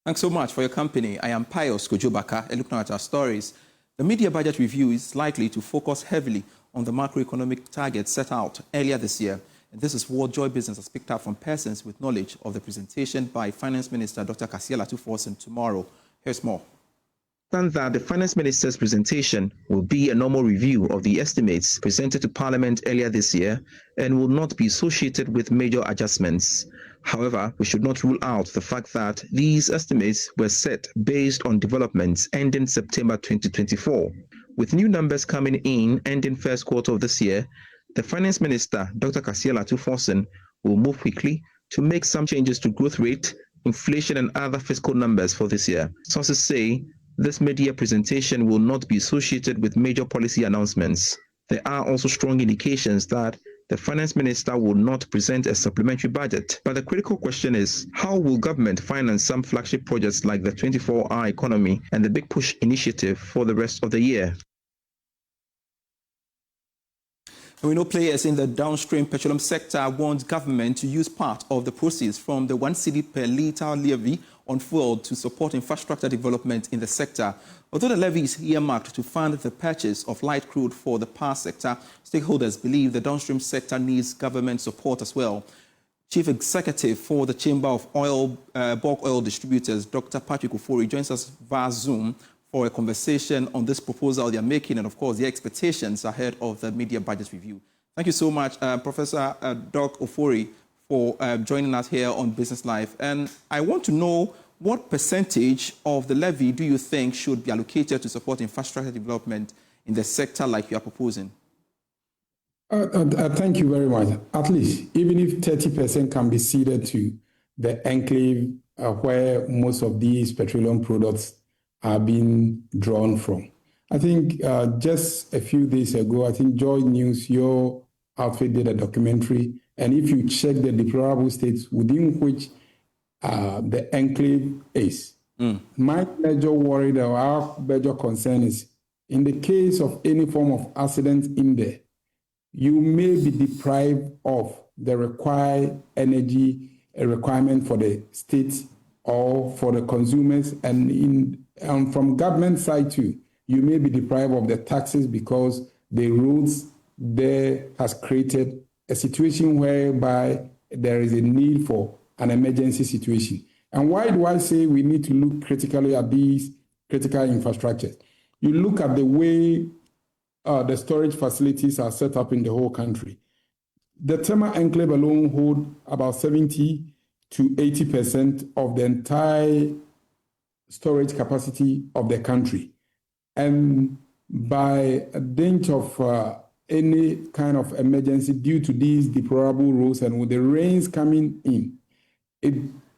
Thanks so much for your company. I am Pius Kojobaka, and looking at our stories. The media budget review is likely to focus heavily on the macroeconomic targets set out earlier this year. And this is what Joy Business has picked up from persons with knowledge of the presentation by Finance Minister Dr. Kasia Latu-Forson tomorrow. Here's more. That the Finance Minister's presentation will be a normal review of the estimates presented to Parliament earlier this year and will not be associated with major adjustments. However, we should not rule out the fact that these estimates were set based on developments ending September 2024. With new numbers coming in ending first quarter of this year, the Finance Minister, Dr. Kasia Latu-Forson, will move quickly to make some changes to growth rate, inflation and other fiscal numbers for this year. Sources say this media presentation will not be associated with major policy announcements. There are also strong indications that the Finance Minister will not present a supplementary budget. But the critical question is, how will government finance some flagship projects like the 24-hour economy and the Big Push initiative for the rest of the year? We know players in the downstream petroleum sector want government to use part of the proceeds from the 1 cedi per litre levy on fuel to support infrastructure development in the sector. Although the levy is earmarked to fund the purchase of light crude for the power sector, stakeholders believe the downstream sector needs government support as well. Chief Executive for the Chamber of Bulk Oil Distributors, Dr. Patrick Ofori, joins us via Zoom for a conversation on this proposal they are making and, of course, the expectations ahead of the media budget review. Thank you so much, Professor Doc Ofori, for joining us here on Business Live. And I want to know, what percentage of the levy do you think should be allocated to support infrastructure development in the sector like you are proposing? Thank you very much. At least, even if 30% can be ceded to the enclave where most of these petroleum products are being drawn from. I think just a few days ago, I think Joy News, your outfit did a documentary, and if you check the deplorable states within which the enclave is, my major worry or our major concern is, in the case of any form of accident in there, you may be deprived of the required energy requirement for the state or for the consumers, and from government side too, you may be deprived of the taxes because the roads there has created a situation whereby there is a need for an emergency situation. And why do I say we need to look critically at these critical infrastructures? You look at the way the storage facilities are set up in the whole country. The Tema Enclave alone hold about 70 to 80% of the entire storage capacity of the country. And by a dint of any kind of emergency due to these deplorable roads and with the rains coming in, it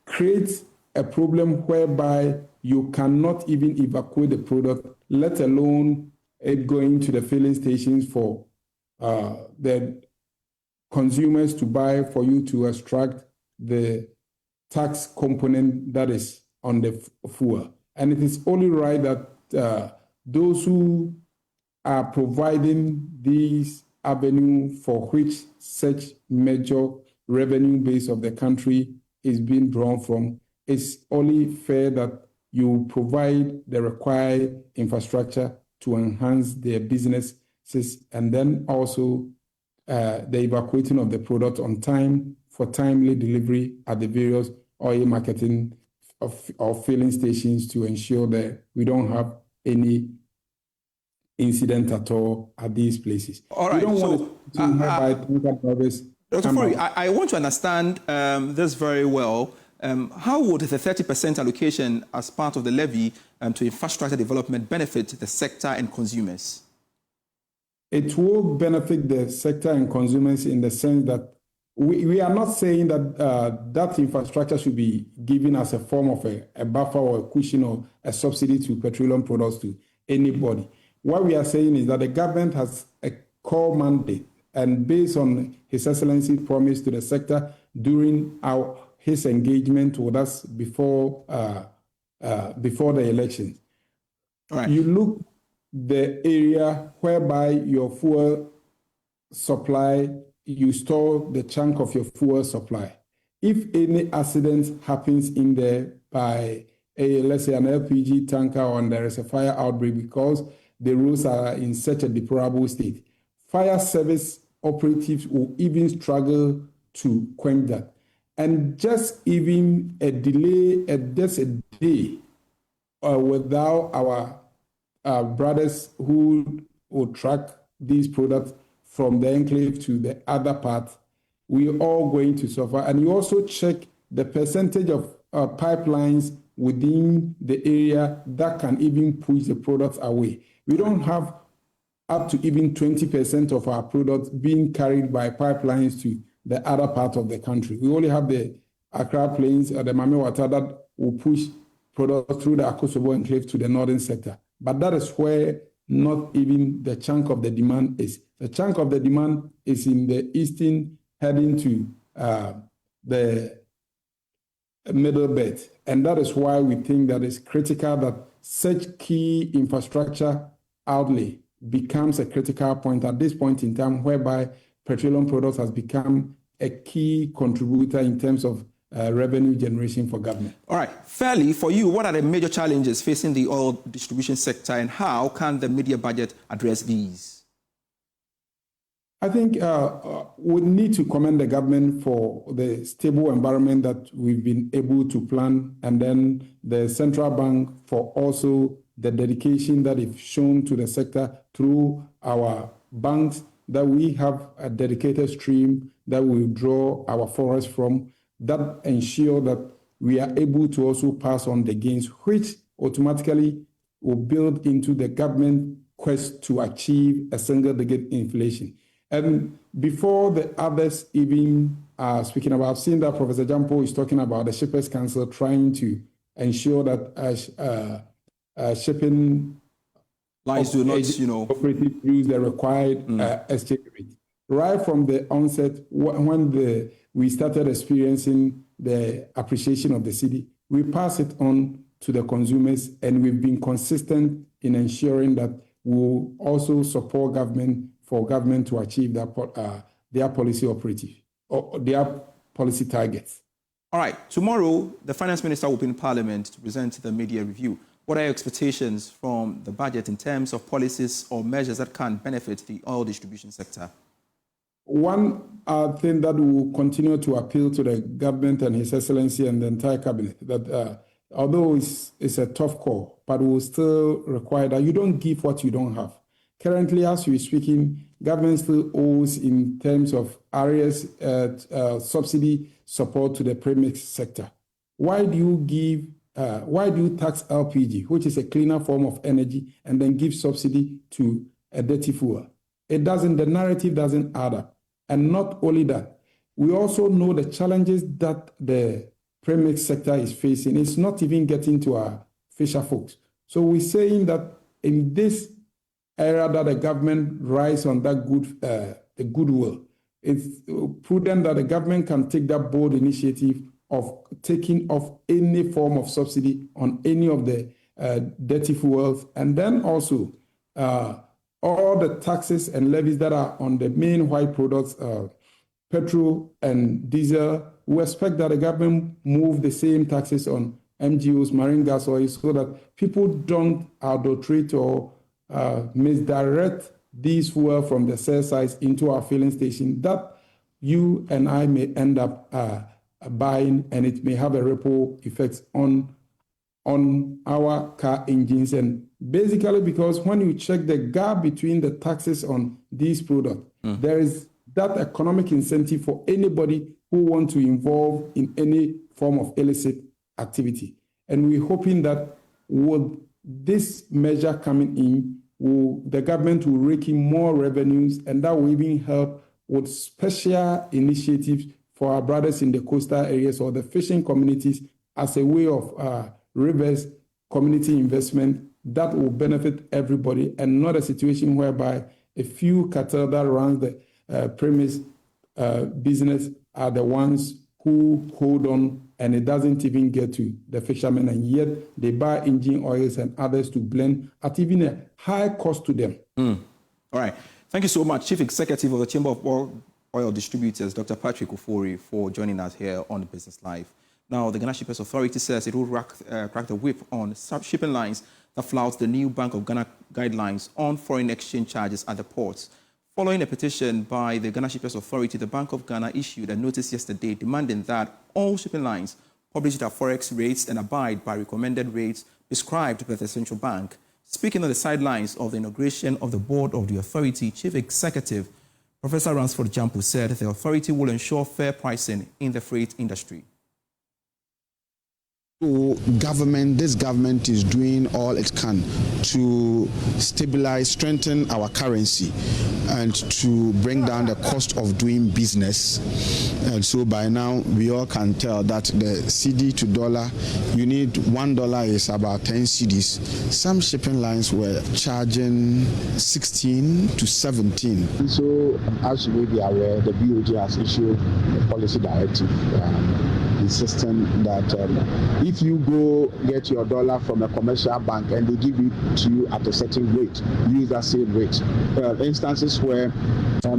creates a problem whereby you cannot even evacuate the product, let alone it going to the filling stations for the consumers to buy, for you to extract the tax component that is on the fuel. And it is only right that those who are providing these avenue for which such major revenue base of the country is being drawn from, it's only fair that you provide the required infrastructure to enhance their businesses, and then also the evacuating of the product on time for timely delivery at the various oil marketing of filling stations to ensure that we don't have any incident at all at these places. All right. We don't so, Dr. Fori, I want to understand this very well. How would the 30% allocation as part of the levy to infrastructure development benefit the sector and consumers? It will benefit the sector and consumers in the sense that we are not saying that that infrastructure should be given as a form of a buffer or a cushion or a subsidy to petroleum products to anybody. What we are saying is that the government has a core mandate, and based on His Excellency's promise to the sector during his engagement with us before the election. Right. You look the area whereby your fuel supply, you store the chunk of your fuel supply. If any accident happens in there by let's say an LPG tanker and there is a fire outbreak because the roads are in such a deplorable state. Fire service operatives will even struggle to quench that. And just even a delay, just a day, without our brothers who will track these products from the enclave to the other part, we are all going to suffer. And you also check the percentage of pipelines within the area that can even push the products away. We don't have up to even 20% of our products being carried by pipelines to the other part of the country. We only have the Accra Plains or the Mame Water that will push products through the Akosovo enclave to the northern sector. But that is where not even the chunk of the demand is. The chunk of the demand is in the eastern heading to the middle belt. And that is why we think that it's critical that such key infrastructure outlay becomes a critical point at this point in time, whereby petroleum products has become a key contributor in terms of revenue generation for government. All right. Fairly, for you, what are the major challenges facing the oil distribution sector and how can the media budget address these? I think we need to commend the government for the stable environment that we've been able to plan, and then the central bank for also the dedication that is shown to the sector through our banks, that we have a dedicated stream that we draw our forex from, that ensure that we are able to also pass on the gains, which automatically will build into the government quest to achieve a single-digit inflation. And before the others even are speaking about, I've seen that Professor Jampo is talking about the Shippers Council trying to ensure that shipping lines do not, operatives use the required exchange rate. Right from the onset, when we started experiencing the appreciation of the cedi, we pass it on to the consumers, and we've been consistent in ensuring that we'll also support government for government to achieve their policy operative or their policy targets. All right. Tomorrow, the finance minister will be in Parliament to present the media review. What are your expectations from the budget in terms of policies or measures that can benefit the oil distribution sector? One thing that will continue to appeal to the government and His Excellency and the entire cabinet, that although it's a tough call, but will still require that you don't give what you don't have. Currently, as we're speaking, government still owes in terms of areas subsidy support to the premix sector. Why do you tax LPG, which is a cleaner form of energy, and then give subsidy to a dirty fuel? The narrative doesn't add up. And not only that, we also know the challenges that the premix sector is facing. It's not even getting to our fisher folks. So we're saying that in this era that the government rides on that the goodwill, it's prudent that the government can take that bold initiative of taking off any form of subsidy on any of the dirty fuels, and then also all the taxes and levies that are on the main white products, petrol and diesel. We expect that the government move the same taxes on MGOs, marine gas oil, so that people don't adulterate or misdirect these fuel from the sell sites into our filling station that you and I may end up buying, and it may have a ripple effect on our car engines. And basically, because when you check the gap between the taxes on these products, there is that economic incentive for anybody who wants to involve in any form of illicit activity. And we're hoping that with this measure coming in, the government will rake in more revenues, and that will even help with special initiatives for our brothers in the coastal areas or the fishing communities as a way of reverse community investment that will benefit everybody, and not a situation whereby a few cartel that runs the premise business are the ones who hold on, and it doesn't even get to the fishermen, and yet they buy engine oils and others to blend at even a high cost to them. All right. Thank you so much, Chief Executive of the Chamber of Oil Distributors, Dr. Patrick Ofori, for joining us here on Business Live. Now, the Ghana Shippers Authority says it will crack the whip on shipping lines that flout the new Bank of Ghana guidelines on foreign exchange charges at the ports. Following a petition by the Ghana Shippers Authority, the Bank of Ghana issued a notice yesterday demanding that all shipping lines publish their Forex rates and abide by recommended rates prescribed by the central bank. Speaking on the sidelines of the inauguration of the board of the authority, Chief Executive Professor Ransford Jampo said the authority will ensure fair pricing in the freight industry. So this government is doing all it can to stabilize, strengthen our currency and to bring down the cost of doing business. And so by now we all can tell that the CD to dollar, you need $1 is about 10 CDs. Some shipping lines were charging 16 to 17. So as you may be aware, the BOD has issued a policy directive insisting that if you go get your dollar from a commercial bank and they give it to you at a certain rate, use that same rate. Instances where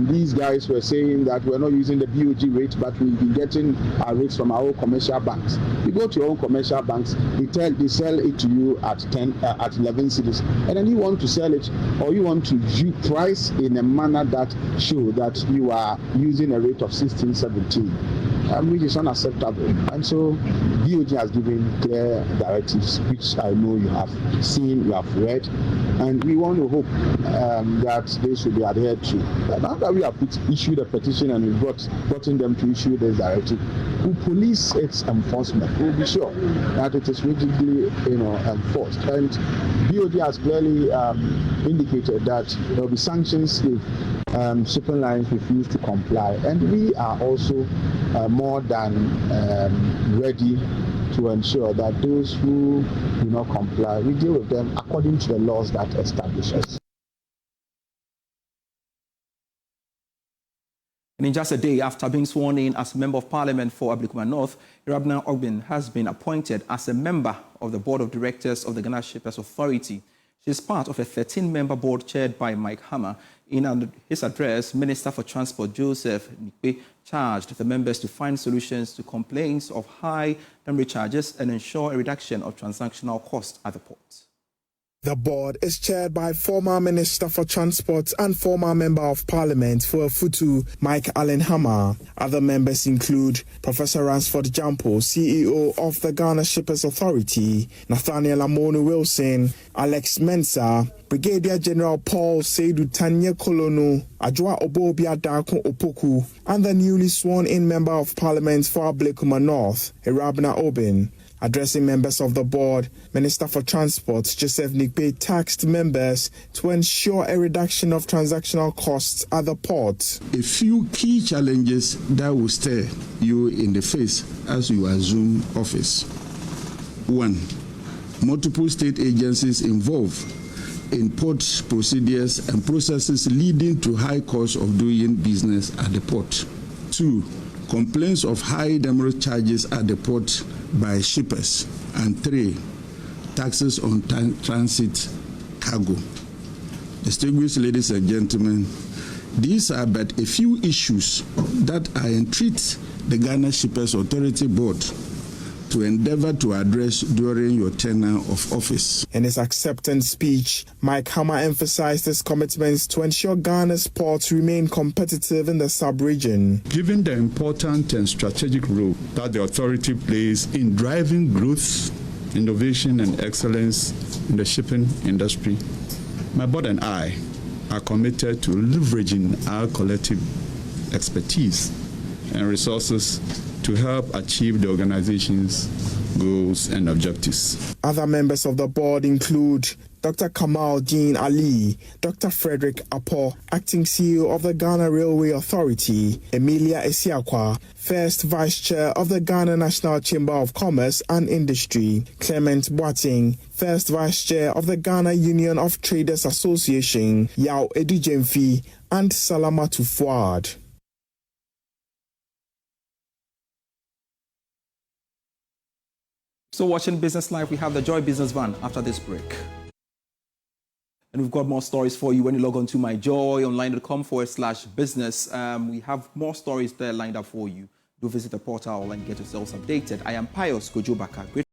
these guys were saying that we're not using the BOG rate, but we've been getting our rates from our own commercial banks. You go to your own commercial banks, they sell it to you at 11 cities, and then you want to sell it, or you want to price in a manner that show that you are using a rate of 16, 17, which is unacceptable. And so BOG has given clear directives, which I know you have seen, you have read, and we want to hope that they should be adhered to. Now that we have issued a petition and we've gotten them to issue this directive, we'll police its enforcement. We'll be sure that it is rigidly enforced. And BOG has clearly indicated that there will be sanctions if shipping lines refuse to comply. And we are also more than ready to ensure that those who do not comply, we deal with them according to the laws that establish us. And in just a day after being sworn in as Member of Parliament for Ablekuma North, Irabna Ogbin has been appointed as a member of the Board of Directors of the Ghana Shippers Authority. She is part of a 13-member board chaired by Mike Hammer. In his address, Minister for Transport Joseph Nikpe charged the members to find solutions to complaints of high demurrage charges and ensure a reduction of transactional costs at the port. The board is chaired by former Minister for Transport and former Member of Parliament for Afutu, Mike Allen Hammer. Other members include Professor Ransford Jampo, CEO of the Ghana Shippers Authority, Nathaniel Amonu Wilson, Alex Mensah, Brigadier General Paul Seidu Tanya Kolono, Ajwa Obobia Darko Opoku, and the newly sworn-in Member of Parliament for Ablekuma North, Irabna Ogbin. Addressing members of the board, Minister for Transport Joseph Nikpe tasked members to ensure a reduction of transactional costs at the port. A few key challenges that will stare you in the face as you assume office. 1. Multiple state agencies involved in port procedures and processes leading to high costs of doing business at the port. 2. Complaints of high demurrage charges at the port by shippers. And 3, taxes on transit cargo. Distinguished ladies and gentlemen, these are but a few issues that I entreat the Ghana Shippers Authority Board to endeavor to address during your tenure of office. In his acceptance speech, Mike Hammer emphasized his commitments to ensure Ghana's ports remain competitive in the sub-region. Given the important and strategic role that the authority plays in driving growth, innovation and excellence in the shipping industry, my board and I are committed to leveraging our collective expertise and resources to help achieve the organization's goals and objectives. Other members of the board include Dr. Kamal Jean Ali, Dr. Frederick Apo, Acting CEO of the Ghana Railway Authority, Emilia Esiakwa, First Vice Chair of the Ghana National Chamber of Commerce and Industry, Clement Boateng, First Vice Chair of the Ghana Union of Traders Association, Yao Edujemfi, and Salamatu Fuad. So watching Business Live, we have the Joy Business Van after this break. And we've got more stories for you when you log on to myjoyonline.com/business. We have more stories there lined up for you. Do visit the portal and get yourselves updated. I am Pius Kojobaka.